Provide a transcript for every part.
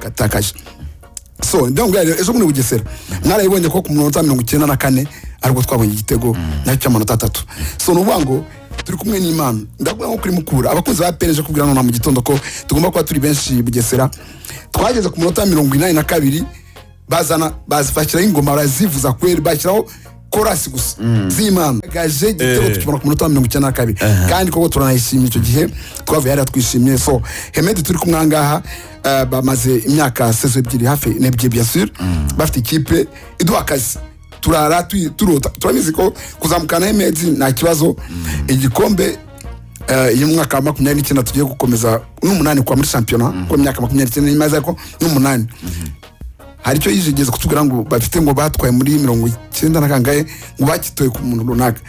twatakaje. So ndongo ejo muri Bugesera mwarayibonye ko ku munota 94 ariko twabonye igitego nacyo amanota 3. So nubango turi kumwe n'Imana ndavuga nko kuri Mukura abakunzi ba pereje kubwira no mu gitondo ko tugomba kuba turi benshi Bugesera. Twageze ku munota 82 bazifashira ingoma barazivuza kweri bashyiraho korasi gusa z'Imana gaje gitego tukibona ku munota 92 kandi koko turanayishimye icyo gihe twavuye ari twishimye. So Hemedi turi kumwangaha bamaze imyaka 12 hafi nebye bien sûr bafite ikipe iduha akazi turara turota turamize ko kuzamukana Hemedi nta kibazo. Igikombe y'umwaka wa 29 tugiye gukomeza n'umunani kwa muri championnat ko imyaka 29 imaze ko n'umunani hari cyo yijegeze kutubwira ngo bafite ngo batwaye muri 90 nakangaye ngo bakitoye ku muntu runaka.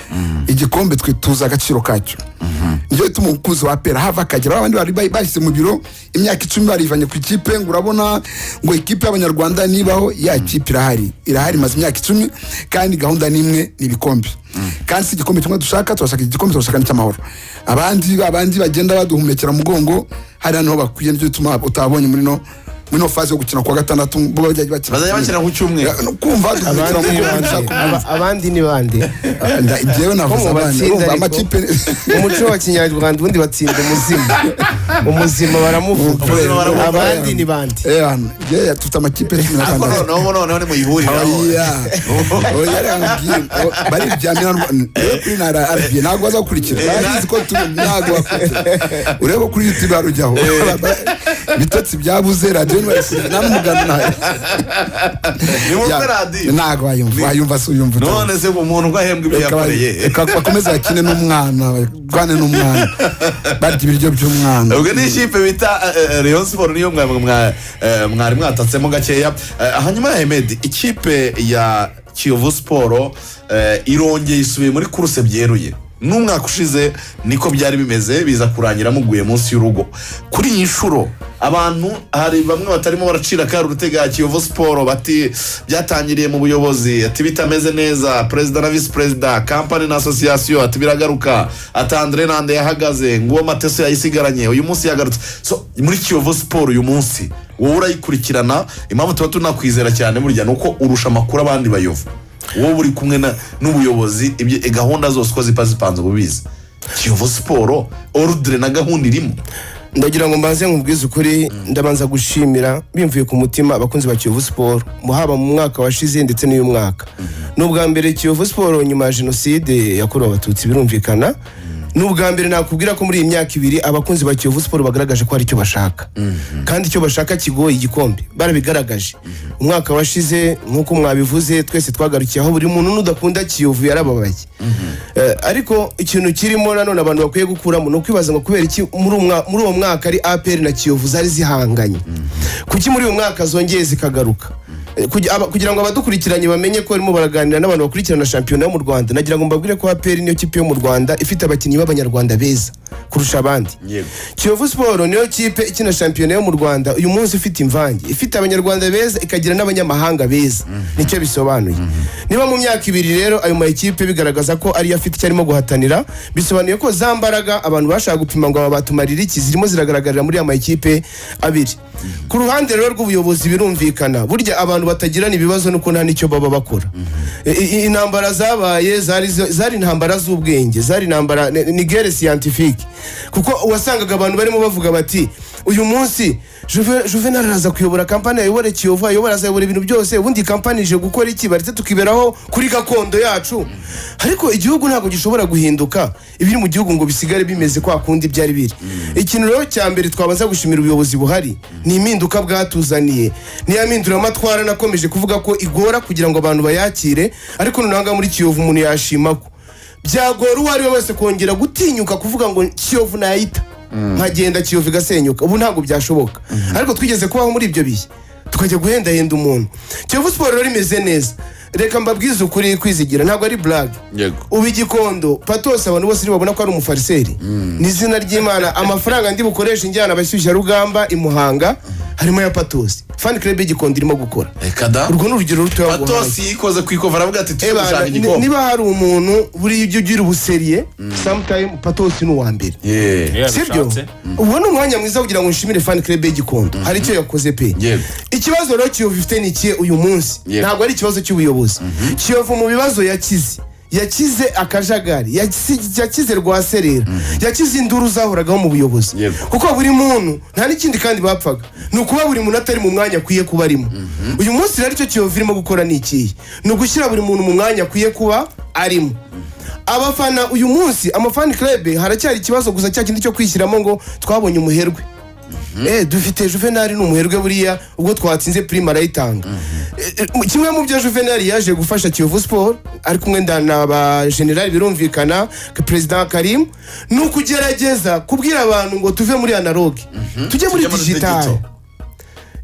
Igikombe twe tuza agaciro kacyo ngiye tumukuzi wa pera hava kagira abandi bari bahise mu biro imyaka 10 barivanye ku ikipe ngo urabona ngo ikipe y'abanyarwanda nibaho ya kipe irahari maze imyaka 10 kandi gahunda nimwe nibikombe kandi si igikombe kimwe dushaka turashaka igikombe turashaka n'icyamahoro. Abandi bagenda baduhumekera mugongo hari hano bakwiye n'icyo tuma utabonye muri phase yo gukina kwa gatandatu bo bajya bakina ku cyumwe kumva abandi ni bande ngewe navuze abandi umva amakipe umuco wa Kinyarwanda ubundi batsinda umuzima baramuvuga abandi ni bande ngewe tuta amakipe no ni mu ihuriro bari byamira kuri nara arbiye ntago bazakurikira bazi ko ntago ureba kuri YouTube arujyaho bitotsi byabuze radio ntago wayumva suyumva none se umuntu ugahembwa ibyo yakoreye bakomeza akine n'umwana rwane n'umwana barya ibiryo by'umwana. ubwo ni ikipe bita Rayon Sport niyo mwari mwatatsemo gakeya. hanyuma ya Hemedi ikipe ya Kiyovu Sport irongeye isubiye muri kuruse byeruye n'umwaka ushize niko byari bimeze biza kurangira muguye munsi y'urugo. Kuri iyi nshuro abantu hari bamwe batarimo baracira ka rutega Kiyovu Sport bati byatangiriye mu buyobozi ati bitameze neza president na vice president company na association ati biragaruka atandre nande yahagaze ngo Mateso yayisigaranye uyu munsi yagarutse. So muri Kiyovu Sport uyu munsi wowe urayikurikirana impamvu tuba tunakwizera cyane burya nuko urusha makuru abandi bayovu wowe uri kumwe n'ubuyobozi ibyo gahunda zose ko zipanze bubizi. Kiyovu Sport ordre na gahunda irimo ndagira ngo mbanze nkubwize ukuri ndabanza gushimira bimvuye ku mutima abakunzi ba Kiyovu Sport muhaba mu mwaka washize ndetse n'uyu mwaka. N'ubwa mbere Kiyovu Sport nyuma ya genocide yakorewe abatutsi birumvikana n'ubwa mbere nakubwira ko muri iyi myaka 2 abakunzi ba Kiyovu Sport bagaragaje ko ari cyo bashaka kandi icyo bashaka kigoye igikombe barabigaragaje. Umwaka washize nkuko mwabivuze twese twagarukiye aho buri muntu n'udakunda Kiyovu yarababaye ariko ikintu kirimo nanone abantu bakwiye gukuramo no kwibaza ngo kubera iki muri uwo mwaka ari APR na Kiyovu zari zihanganye kuki muri uwo mwaka zongeye zikagaruka kugira ngo abadukurikiranye bamenye ko barimo baraganira n'abantu bakurikirana championnat yo mu Rwanda. Nagira ngo mbabwire ko APR niyo kipe yo mu Rwanda ifite abakinnyi b'abanyarwanda beza kurusha abandi. Kiyovu Sport niyo kipe ikina championnat yo mu Rwanda uyu munsi ifite imvange ifite abanyarwanda beza ikagira n'abanyamahanga beza nicyo bisobanuye. Niba mu myaka 2 rero ayo makipe bigaragaza ko ari afite cyarimo guhatanira bisobanuye ko zambaraga abantu bashaka gupima ngo abatumarira iki zirimo ziragaragarira muri ama ekipe abiri. Ku ruhande rero rw'ubuyobozi birumvikana burya abantu batagirana ibibazo nuko nta nicyo baba bakora. Intambara zabaye zari intambara z'ubwenge zari intambara ni guerre scientifique kuko wasangaga abantu barimo bavuga bati uyu munsi Juvenal araza kuyobora kampani ayobora Kiyovu ayobora azayobora ibintu byose ubundi kampani ije gukora iki baretse tukiberaho kuri gakondo yacu. Ariko igihugu ntabwo gishobora guhinduka ibiri mu gihugu ngo bisigare bimeze kwa kundi byari biri. Ikintu rero cya mbere twabanza gushimira ubuyobozi buhari ni impinduka bwatuzaniye ni yamindura amatwara nakomeje kuvuga ko igora kugira ngo abantu bayakire ariko nunanga muri Kiyovu umuntu yashima ko byagora uwari wese kongera gutinyuka kuvuga ngo Kiyovu nayita nkagenda Kiyovu igasenyuka ubu ntabwo byashoboka ariko twigeze kubaho muri ibyo bihe tukajya guhenda umuntu. Kiyovu Sport rero imeze neza reka mbabwize ukuri kwizigira ntabwo ari blague yego ubu Igikondo Patos abantu bose babona ko ari umufariseri ni izina ry'Imana amafaranga ndi bukoresha injyana abashyushya rugamba imuhanga harimo ya Patos fan club y'Igikondo irimo gukora kada urwo n'urugero ruto Patos yikoze kwikova aravuga ati tushaka igikombe niba hari umuntu buri ibyo ugira ubuseriye sometime Patos ni uwa mbere sibyo ubona umwanya mwiza kugira ngo nshimire fan club y'Igikondo hari icyo yakoze pe ikibazo rero Kiyovu ifite ni iki uyu munsi ntabwo ari ikibazo cy'ubuyobozi Kiyovu mu bibazo yakize akajagari yakize rwaserera yakize induru zahoragaho mu buyobozi kuko buri muntu nta n'ikindi kandi bapfaga ni ukuba buri muntu atari mu mwanya akwiye kuba arimo uyu munsi rero icyo Kiyovu irimo gukora ni ikihe ni ugushyira buri muntu mu mwanya akwiye kuba arimo abafana uyu munsi amafani club haracyari ikibazo gusa cya kindi cyo kwishyiramo ngo twabonye umuherwe dufite Juvenal n'umuherwe buriya ubwo twatsinze prime arayitanga kimwe mu byo Juvenal yaje gufasha Kiyovu Sport ari kumwe n'aba general birumvikana ka president Karim nukugerageza kubwira abantu ngo tuve muri analogue tujye muri digital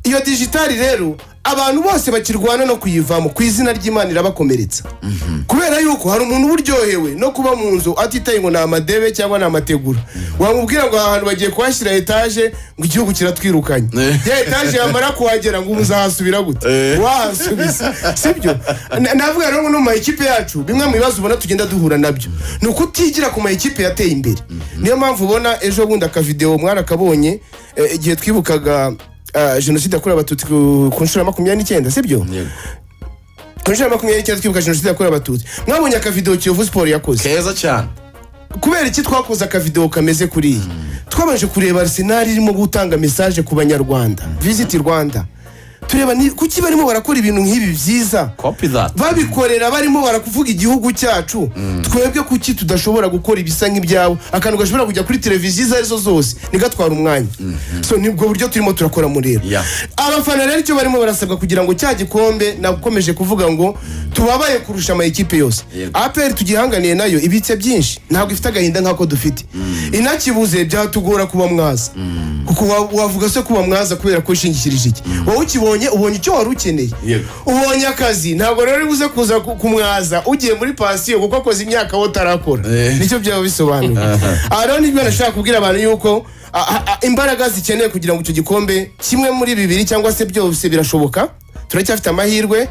iyo digital rero abantu bose bakirwana no kuyivamo ku izina ry'Imana irabakomeretsa kubera yuko hari umuntu buryohewe no kuba mu nzu atitaye ngo na madebe cyangwa na mategura wamubwira ngo ahantu bagiye kwashyira etage ngo igihugu kiratwirukanye ya etage yamara kuhagera ngo umuzahasubira gute wahasubiza sibyo navuga rero ngo no mu equipe yacu bimwe mu bibazo ubona tugenda duhura nabyo ni ukutigira ku ma equipe yateye imbere niyo mpamvu ubona ejo bundi aka video mwarakabonye igihe twibukaga jenoside yakorewe abatutsi ku nshuro ya 29 sibyo ku nshuro ya 29 twibuka jenoside yakorewe abatutsi mwabonye aka video Kiyovu Sport yakoze keza cyane kubera iki twakoze aka video kameze kuri twabanje kureba Arsenal irimo gutanga message ku banyarwanda visit Rwanda tureba kuki barimo barakora ibintu nk'ibi byiza babikorera barimo barakuvuga igihugu cyacu twebwe kuki tudashobora gukora ibisa nk'ibyabo akantu gashobora kujya kuri televiziyo arizo zose nigatwara umwanya so nibwo buryo turimo turakora muri rero abafana rero icyo barimo barasabwa kugira ngo cya gikombe nakomeje kuvuga ngo tubabaye kurusha ama equipe yose APR tugihanganiye nayo ibitse byinshi ntabwo ifite agahinda nkako dufite inakibuze byatugora kuba mwaza kuko wavuga se kuba mwaza kubera ko ishingikirije iki wowe ukibonye ubonye icyo wari ukeneye ubonye akazi ntabwo rero buze kuza kumwaza ugiye muri pension kuko akoze imyaka wo tarakora nicyo byaba bisobanuye rero nibyo nashaka kubwira abantu yuko imbaraga zikeneye kugira ngo icyo gikombe kimwe muri bibiri cyangwa se byose birashoboka turacyafite amahirwe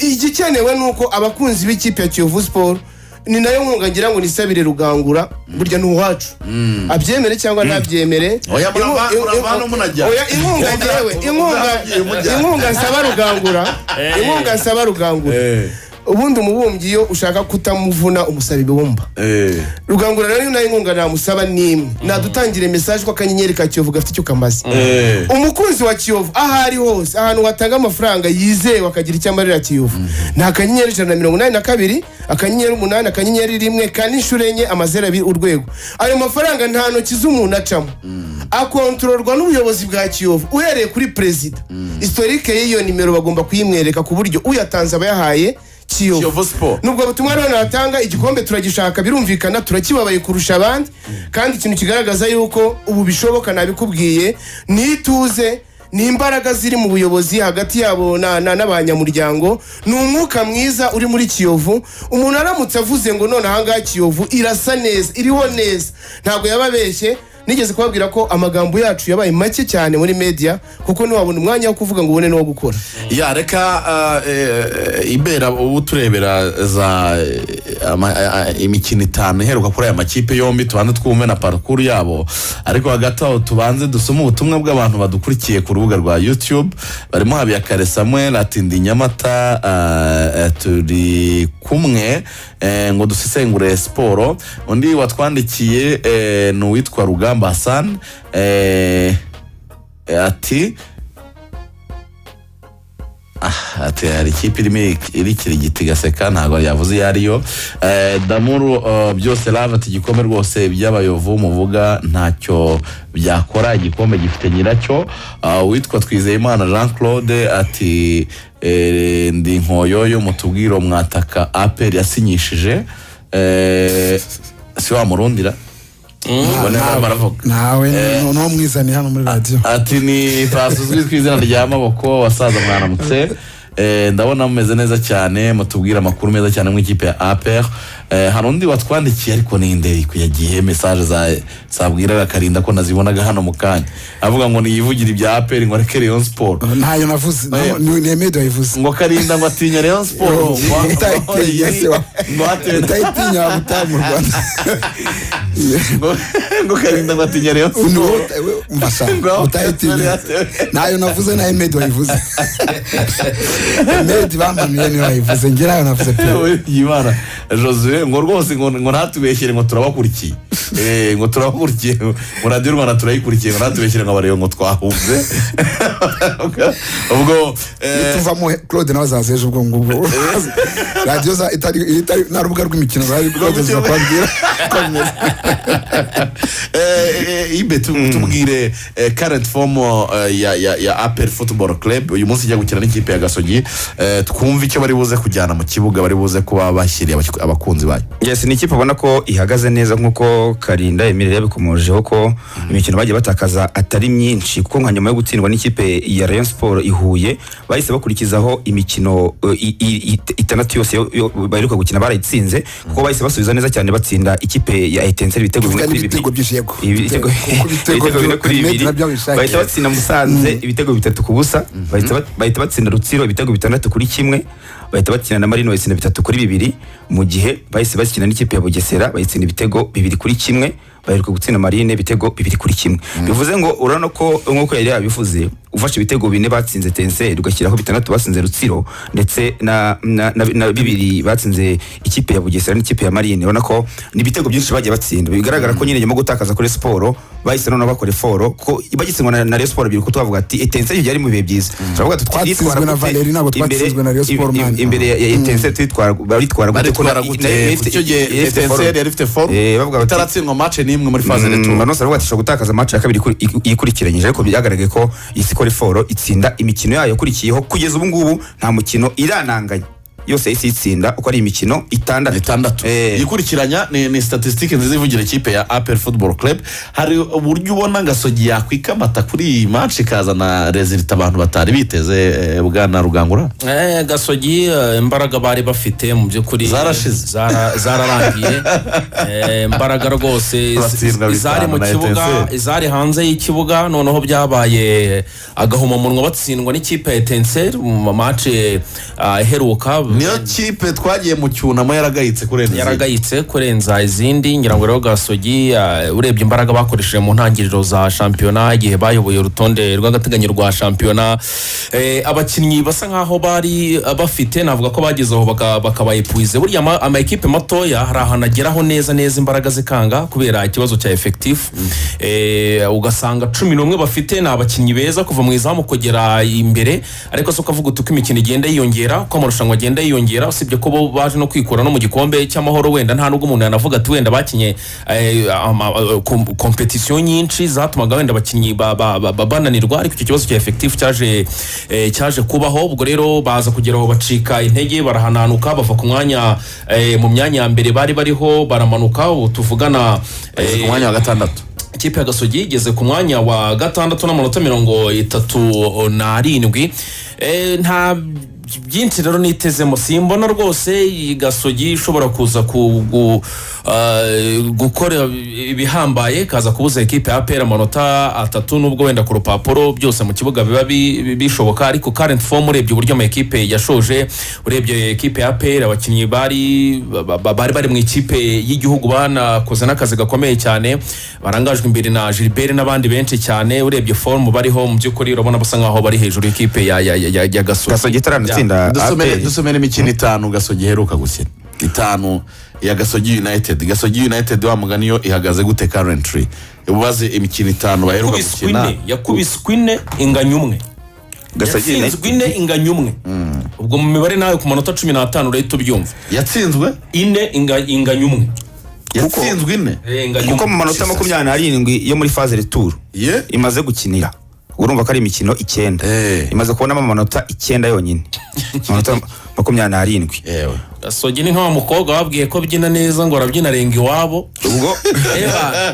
igikenewe nuko abakunzi b'ikipe ya Kiyovu Sport ni nayo nkunga ngira ngo nisabire Rugangura burya n'uwacu abyemere cyangwa ntabyemere inkunga nsaba Rugangura ubundi umubumbyi iyo ushaka kutamuvuna umusaba ibumba Rugangura rero nayo inkunga namusaba nimwe nadutangire message ko akanyenyeri ka Kiyovu gafite icyo kamaze umukunzi wa Kiyovu ahari hose ahantu watanga amafaranga yizewe akagira icyo amarira Kiyovu nta kanyenyeri 182 akanyenyeri 8 akanyenyeri 1 kandi inshuro enye amazera urwego ayo mafaranga nta ntoki z'umuntu acamo akontrolwa n'ubuyobozi bwa Kiyovu uhereye kuri president historique y'iyo nimero bagomba kuyimwereka ku buryo uyatanze abayahaye Kiyovu Sport nubwo butumwa rero natanga igikombe turagishaka birumvikana turakibabaye kurusha abandi kandi ikintu kigaragaza yuko ubu bishoboka nabikubwiye nituze ni imbaraga ziri mu buyobozi hagati yabo n'abanyamuryango ni umwuka mwiza uri muri Kiyovu umuntu aramutse avuze ngo none ahangaha Kiyovu irasa neza iriho neza ntabwo yababeshye nigeze kubabwira ko amagambo yacu yabaye make cyane muri media kuko ntiwabona umwanya wo kuvuga ngo ubone no gukora reka Ibera ubu turebera za imikino 5 iheruka kuri aya makipe yombi tubanze twumve na parcours yabo ariko hagati aho tubanze dusoma ubutumwa bw'abantu badukurikiye ku rubuga rwa YouTube barimo Habiyakare Samuel ati ndi Nyamata turi kumwe ngo dusesengure siporo undi watwandikiye ni uwitwa Rugamba Hassan ati hari ikipe iri kirigiti gaseka ntabwo yavuze iyo ariyo Damuru byose lava ati igikombe rwose by'abayovu muvuga ntacyo byakora igikombe gifite nyiracyo witwa Twizeyimana Jean Claude ati ndi nkoyoyo mutubwiro mwataka APR yasinyishije si wamurundira nawe no mwizani hano muri radio ati ni fasuzwi kwizina rya maboko wasaza mwaramutse ndabona mumeze neza cyane mutubwira amakuru meza cyane mu ikipe ya APR. Hari undi watwandikiye ariko ninde yagiye message zabwiraga Karinda ko nazibonaga hano mu kanya avuga ngo niyivugira ibya APR ngo areke Rayon Sport. Ntayo navuze ni Medo yavuze ngo Karinda ngo atinya Rayon Sport ngo atayitinya butamu Rwanda ngo Karinda ngo atinya Rayon Sport mbasa utayitinya nayo navuze na Medo yavuze Medo bamanuye ni yavuze ngirayo navuze yibara Josue ngo rwose ngo natubeshyire ngo turabakurikiye ngo turabakurikiye ngo radio Rwanda turayikurikiye ngo natubeshyire ngo abareyo ngo twahunze ubwo tuva mu Claude nabazazeje ubwo ngubwo radio za itari na rubuga rw'imikino bari rwageze kwabwira ibe tubwire current form ya APR Football Club uyu munsi ijya gukina n'ikipe ya Gasogi twumva icyo bari buze kujyana mu kibuga bari buze kuba bashyiriye abakunzi bayo. Yes, ni ikipe ubona ko ihagaze neza nkuko Karinda Emile yabikomojeho ko imikino bagiye batakaza atari myinshi kuko nka nyuma yo gutsindwa n'ikipe ya Rayon Sport ihuye bahise bakurikizaho imikino itandatu yose baheruka gukina barayitsinze kuko bahise basubiza neza cyane batsinda ikipe ya Etincelle ibitego bine kuri bibiri bahita batsinda Musanze ibitego 3-0 bahita batsinda Rutsiro ibitego 6-1 bahita batsinda na Marino batsinda 3-2 mu gihe bahise bakina n'ikipe ya Bugesera bayitsinda ibitego 2-1 baheruka gutsinda Marine ibitego 2-1 bivuze ngo urano ko nkuko yari yabivuze ufashe ibitego 4 batsinze Etincelle ugashyiraho 6 batsinze Rutsiro ndetse na 2 batsinze ikipe ya Bugesera n'ikipe ya Marine urana ko ni ibitego byinshi bagiye batsinda bigaragara ko nyine nyuma gutakaza kuri Sport bahise none bakore foro ko bagitsindwa na Rayon Sport biri ko twavuga ati Etincelle yari mu bihe byiza turavuga twatsinzwe na Valeri nabo twatsinzwe na Rayon Sport man imbere ya Etincelle twitwara gute icyo gihe Etincelle yari ifite foro bavuga bataratsindwa match nimwe muri phase retour none se bavuga gutakaza match ya kabiri ikurikiranyije ariko byagaragaye ko isikore foro itsinda imikino yayo kurikiyeho kugeza ubu ngubu nta mukino irananganye yose itsinda uko ari imikino 6 yikurikiranya ni statistique nziza ivugira ikipe ya APR Football Club. Hari uburyo ubona Gasogi yakwikamata kuri match kazana result abantu batari biteze bwana Rugangura. Gasogi imbaraga bari bafite mu byukuri zararangiye imbaraga rwose izari mu kibuga izari hanze y'ikibuga noneho byabaye agahuma munwa batsindwa n'ikipe ya Etincelle mu match heruka niyo kipe twagiye mu cyunamo yaragayitse kurenza izindi ngira ngo rero Gasogi urebye imbaraga bakoresheje mu ntangiriro za championnat igihe bayoboye urutonde rw'agateganyo rwa championnat abakinnyi basa nkaho bari bafite navuga ko bagezeho bakabayipuize burya ama equipe matoya hari ahanageraho neza imbaraga zikanga kubera ikibazo cya effectif ugasanga 11 bafite na abakinnyi beza kuva mu izamu kugera imbere ariko so kavuga utuko imikino igenda yiyongera ko amarushanwa agenda yiyongera usibye ko bo baje no kwikura no mu gikombe cy'amahoro wenda nta nubwo umuntu yanavuga ati wenda bakinye competition nyinshi zatumaga wenda abakinnyi bananirwa ariko icyo kibazo cya effectif cyaje kubaho ubwo rero baza kugeraho bacika intege barahananuka bava ku mwanya mu myanya ya mbere bariho baramanuka tuvugana ku mwanya wa gatandatu ikipe ya Gasogi igeze ku mwanya wa gatandatu n'amanota 37 nta byinshi rero nitezemo simbona rwose Gasogi ishobora kuza gukora ibihambaye kaza kubuza equipe ya APR amanota 3 nubwo wenda ku rupapuro byose mu kibuga biba bishoboka ariko current form urebye uburyo ama equipe yashoje urebye equipe ya APR abakinnyi bari mu ikipe y'igihugu banakoze n'akazi gakomeye cyane barangajwe imbere na Gilbert n'abandi benshi cyane urebye form bariho mu byukuri urabona basa nkaho bari hejuru equipe ya Gasogi dusomera imikino 5 Gasogi heruka gukina 5 ya Gasogi United wa mugani yo ihagaze gute currently ubaze imikino 5 baheruka gukina yakubiswe 4 inganya 1 Gasogi 4 inganya 1 ubwo mu mibare nayo ku manota 15 urahita ubyumva yatsinzwe 4 inganya 1 yatsinzwe 4 kuko mu manota 27 yo muri phase retour imaze gukinira urumva ko ari imikino 9 imaze kubona amanota 9 yonyine amanota 27 Gasogi ni nk'awa mukobwa babwiye ko byina neza ngo arabyina arenga iwabo ubwo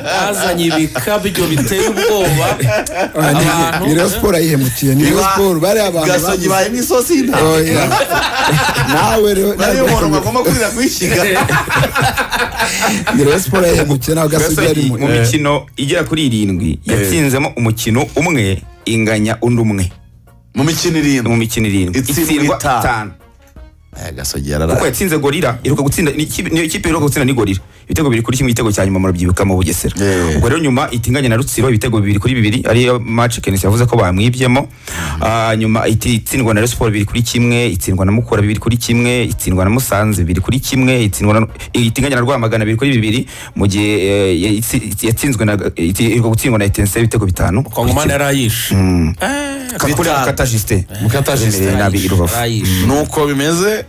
bazanye ibikabyo biteye ubwoba abantu Niyo siporo ayihemukiye niyo siporo bari abantu Gasogi baye n'isosi y'inda nawe rero bari umuntu bagomba kurira kwishiga niyo siporo ayihemukiye nawe Gasogi arimo mu mikino igera kuri 7 yatsinzemo umukino umwe inganya undi umwe mu mikino 7 itsindwa 5 Gasogi yarara kuko yatsinze gorira iruka gutsinda niyo ikipe iruka gutsinda ni gorira ibitego 2 kuri kimwe igitego cya nyuma murabyibuka mu Bugesera ubwo rero nyuma itinganya na Rutsiro ibitego 2 kuri 2 ariyo match Kenisi yavuze ko bamwibyemo nyuma itsindwa na Sport 2 kuri kimwe itsindwa na Mukura 2 kuri kimwe itsindwa na Musanze 2 kuri kimwe itinganya na Rwamagana 2 kuri 2 mu gihe yatsinzwe na iruka gutsindwa na Etincelle ibitego 5 Kongomani yarayishe Mukata Justin nabi Rubavu nuko bimeze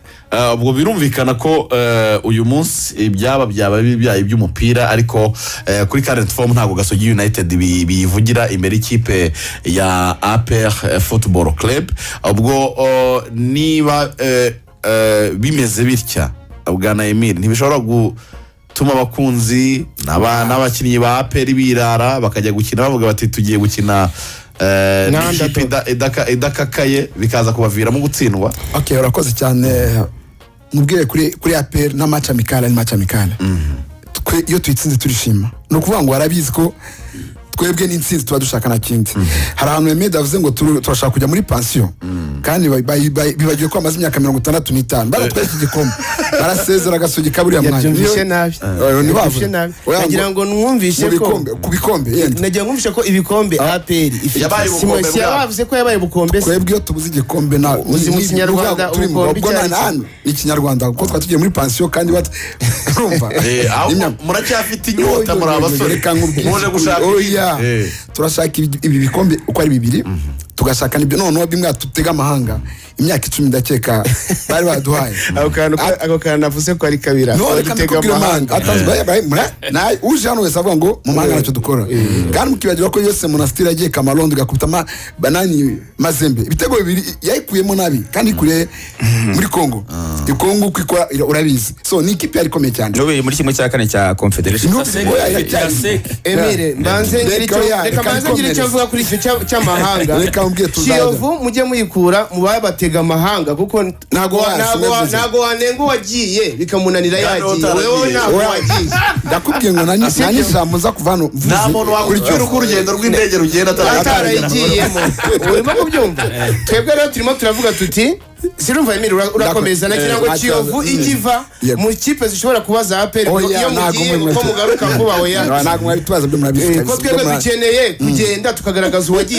ubwo birumvikana ko uyu munsi ibyaba byabaye by'umupira ariko kuri current form ntabwo Gasogi United bivugira imbere ikipe ya APR Football Club ubwo niba bimeze bitya bwana Emile ntibishobora gutuma abakunzi n'abakinnyi ba APR birara bakajya gukina bavuga bati tugiye gukina n'ikipe idakakaye bikaza kubaviramo gutsindwa. Okay, urakoze cyane mubwire kuri APR na match amicale iyo tuyitsinze turishima no kuvuga ngo warabizi ko twebwe n'intsinzi tuba dushaka na kindi hari ahantu Emeda avuze ngo turashaka kujya muri pension kandi bibagiye ko amaze imyaka 65 baratwaye igikombe barasezera Gasogi kaburiya mwanya yabyumvishe nabi nagira ngo numvishe ko ku bikombe yenda nagira ngo numvishe ko ibikombe APR ifite yabavuze ko yabaye ubukombe twebwe iyo tubuze igikombe na uzi mu Kinyarwanda ubukombe cyane ni Kinyarwanda kuko twatugiye muri pension kandi urumva muracyafite inyota muri abasore muje gushaka turashaka ibi bikombe uko ari 2 tugashaka nibyo noneho bimwe tutega amahanga imyaka 10 ndakeka bari baduhaye ako kana navuze ko ari kabira tutega amahanga atazbaye nayi uje hano wese avuga ngo mu mahanga nacyo dukora kandi mukibagira ko yose monastiri agiye Kamalondo gakubita banani Mazembe ibitego 2 yayikuyemo nabi kandi kure muri Kongo ikongo kwikora urabizi so ni ikipe yari komeye cyane nobe muri kimwe cya 4 cya Confederation Emile mbanze ngiri cyo avuga kuri icyo cy'amahanga Kiyovu mujye muyikura mubaye batega amahanga kuko ntago wanengo wagiye bikamunanira yagiye wewe ntago wagiye ndakubwiye ngo nani zamuza kuvano nta muntu wakurikiye urugendo rw'indege rugenda atarayigiyemo urimo kubyumva twebwe rero turimo turavuga tuti sirumva Emile urakomeza nagira ngo Kiyovu igiva mu kipe zishobora kubaza APR iyo mugiye ko mugaruka kuba oya ntago mwabitubaza byo murabifite ko twebwe dukeneye kugenda tukagaragaza uwagiye